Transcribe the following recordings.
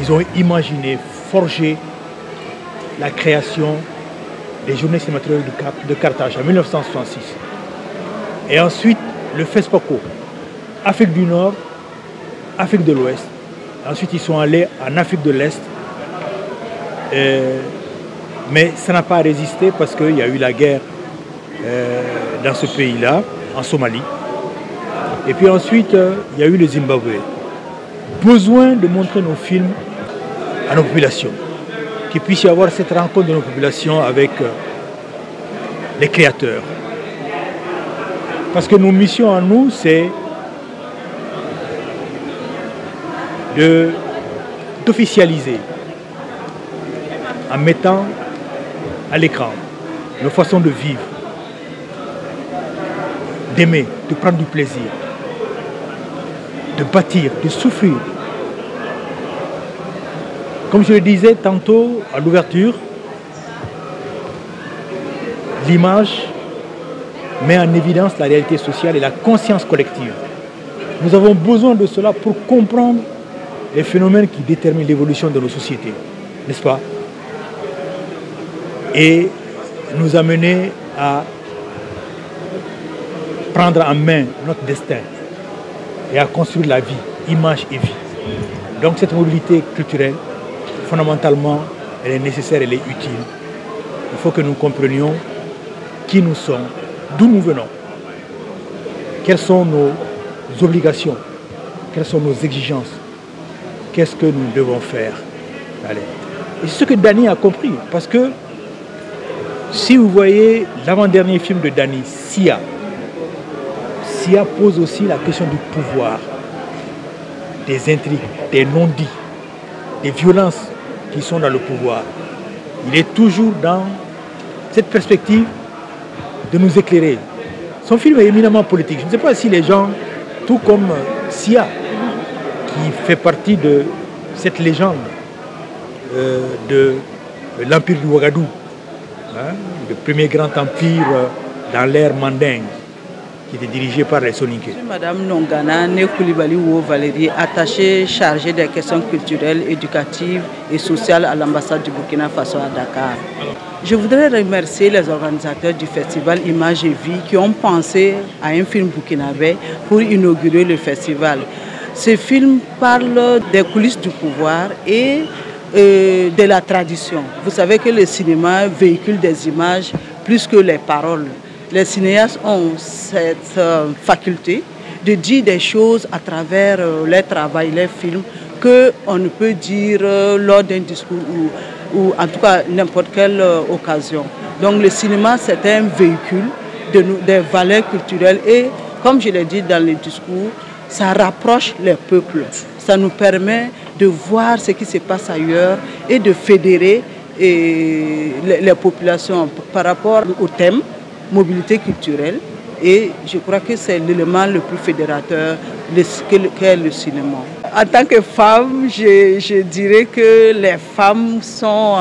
ils ont imaginé, forgé la création des journées cinématographiques de Carthage en 1966. Et ensuite, le FESPACO, Afrique du Nord, Afrique de l'Ouest. Ensuite, ils sont allés en Afrique de l'Est. Mais ça n'a pas résisté parce qu'il y a eu la guerre dans ce pays-là, en Somalie. Et puis ensuite, il y a eu le Zimbabwe. Besoin de montrer nos films à nos populations. Qu'il puisse y avoir cette rencontre de nos populations avec les créateurs. Parce que nos missions à nous, c'est d'officialiser en mettant à l'écran nos façons de vivre, d'aimer, de prendre du plaisir, de bâtir, de souffrir. Comme je le disais tantôt à l'ouverture, l'image met en évidence la réalité sociale et la conscience collective. Nous avons besoin de cela pour comprendre les phénomènes qui déterminent l'évolution de nos sociétés, n'est-ce pas? Et nous amener à prendre en main notre destin et à construire la vie, image et vie. Donc cette mobilité culturelle, fondamentalement, elle est nécessaire, elle est utile. Il faut que nous comprenions qui nous sommes, d'où nous venons, quelles sont nos obligations, quelles sont nos exigences, qu'est-ce que nous devons faire. Allez. Et c'est ce que Dany a compris, parce que si vous voyez l'avant-dernier film de Dany, Sia pose aussi la question du pouvoir, des intrigues, des non-dits, des violences qui sont dans le pouvoir. Il est toujours dans cette perspective de nous éclairer. Son film est éminemment politique. Je ne sais pas si les gens, tout comme Sia, qui fait partie de cette légende de l'Empire du Ouagadougou, hein, le premier grand empire dans l'ère mandingue, qui était dirigé par les Soninké. Madame Nongana Nekoulibaly Valérie, attachée chargée des questions culturelles, éducatives et sociales à l'ambassade du Burkina Faso à Dakar. Je voudrais remercier les organisateurs du festival Images et Vie qui ont pensé à un film burkinabé pour inaugurer le festival. Ce film parle des coulisses du pouvoir et de la tradition. Vous savez que le cinéma véhicule des images plus que les paroles. Les cinéastes ont cette faculté de dire des choses à travers leur travail, leurs films, qu'on ne peut dire lors d'un discours ou en tout cas n'importe quelle occasion. Donc le cinéma, c'est un véhicule des valeurs culturelles et, comme je l'ai dit dans le discours, ça rapproche les peuples. Ça nous permet de voir ce qui se passe ailleurs et de fédérer les populations par rapport au thème mobilité culturelle. Et je crois que c'est l'élément le plus fédérateur qu'est le cinéma. En tant que femme, je dirais que les femmes sont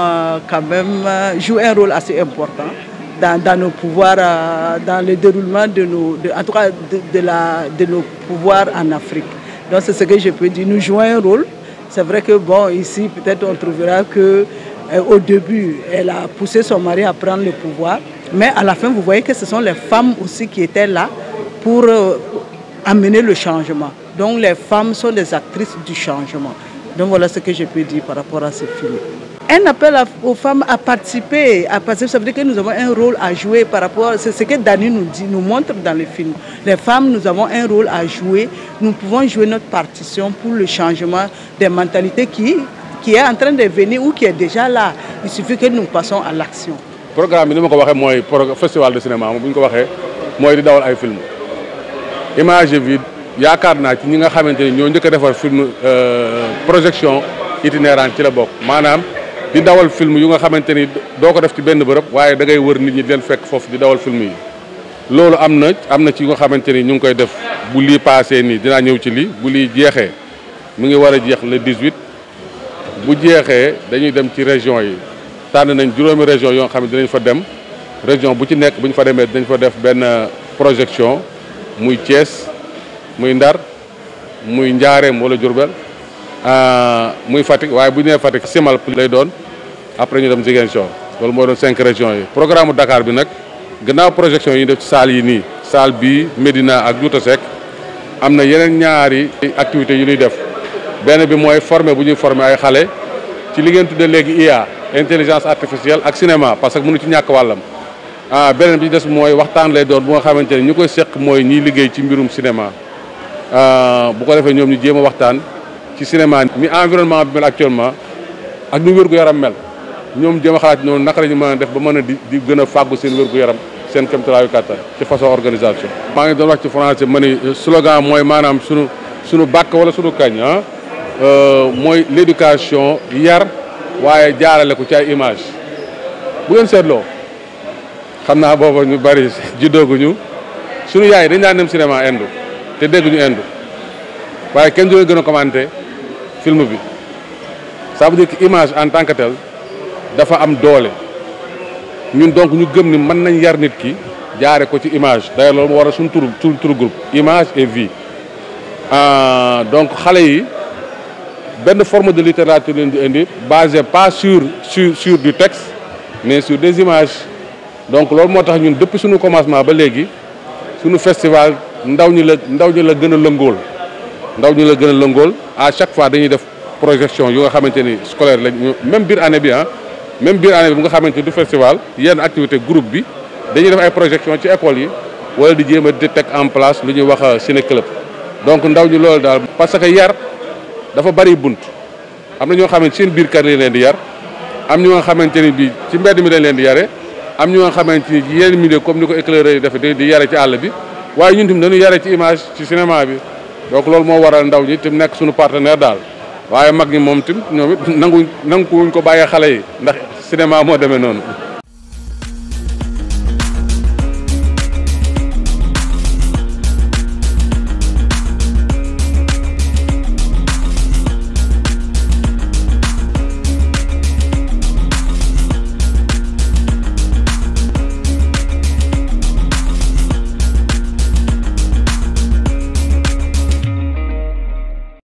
quand même jouent un rôle assez important dans nos pouvoirs, dans le déroulement en tout cas de nos pouvoirs en Afrique. Donc c'est ce que je peux dire. Nous jouons un rôle. C'est vrai que bon, ici peut-être on trouvera que au début, elle a poussé son mari à prendre le pouvoir. Mais à la fin, vous voyez que ce sont les femmes aussi qui étaient là pour amener le changement. Donc les femmes sont des actrices du changement. Donc voilà ce que je peux dire par rapport à ce film. Un appel aux femmes à participer, ça veut dire que nous avons un rôle à jouer par rapport, c'est ce que Dany nous montre dans le film. Les femmes, nous avons un rôle à jouer, nous pouvons jouer notre partition pour le changement des mentalités qui est en train de venir ou qui est déjà là. Il suffit que nous passions à l'action. Le programme, le festival de cinéma, c'est de dawal ay film. Image vide, yaakaar naa ci ñi nga xamante ni ñoo njëkk a defar film projection itinérante ci la bokk maanaam di dawal film yu nga xamante ni doo ko def ci benn bërëb waaye da ngay wër nit ñi di leen fekk foofu di dawal film yi. loolu am na ci nga xamante ni ñu ngi koy def bu lii passé nii dinaa ñëw ci lii bu lii jeexee mu ngi war a jeex le 18 bu jeexee dañuy dem ci région yi tànn nañ juróomi région yoo xam ne dinañ fa dem région bu ci nekk bu ñu fa demee dinañ fa def benn projection muy Thiès muy Ndar muy Njaareem wala Diourbel muy Fatick waaye bu ñu nee Fatick Simal lay doon après ñu dem Ziguinchor loolu mooy doon 5 régions yi. programme Dakar bi nag gannaaw projection yi ñu def ci salle yi nii salle bii Médina ak Douta Seck am na yeneen ñaari activités yu ñuy def benn bi mooy former bu ñuy former ay xale ci li ngeen tuddee léegi IA intelligence artificielle ak cinéma parce que mënu ci ñàkk wàllam. beneen bi des mooy waxtaan lay doon bu nga xamante ne ñu koy seq mooy ñiy liggéey ci mbirum cinéma bu ko defee ñoom ñu jéem a waxtaan ci cinéma mi environnement bi mel actuellement ak ni wér-gu-yaram mel ñoom jéem a xalaat noonu naka la ñu mën a def ba mën a di gën a fàggu seen wér-gu-yaram seen kéemtalaayu kàttan ci façon organisation. maa ngi doon wax ci français ma ni slogan mooy maanaam sunu bàkk wala sunu kañ mooy l'éducation yar waaye jaarale ko ci ay image bu ngeen seetloo. xam naa booba ñu bari juddooguñu suñu yaay dañ daan dem cinéma indo te dégguñu indo waaye kenn du leen gën a commenté film bi ça veut dire que image en tant que tel dafa am doole ñun donc ñu gëm ni mën nañ yar nit ki jaare ko ci image d'ailleurs loolu moo war a suñu turu groupe image et vie donc xale yi benn forme de littérature leen di indi basé pas sur du texte mais sur des images. donc loolu moo tax ñun depuis suñu commencement ba léegi suñu festival ndaw ñi la gën a lëngool à chaque fois dañuy def projection yu nga xamante ni scolaire lañ même biir année bi bu nga xamante ni du festival yenn activité groupe bi dañuy def ay projection ci école yi wala di jéem a di teg en place lu ñuy wax ciné club donc ndaw ñi loolu daal parce que yar dafa bari bunt am na ñoo xamante seen biir kër lañ leen di yar am ñoo nga xamante ni bi ci mbedd mi dañ leen di yare am ñu nga xamante ni yenn milieu comme ni ko éclaireur yi defe di yare ci àll bi waaye ñun tamit dañu yare ci image ci cinéma bi donc loolu moo waral ndaw ñi te nekk suñu partenaire daal waaye mag ñi moom tamit ñoom it nanguwuñ ko bàyyee xale yi ndax cinéma moo demee noonu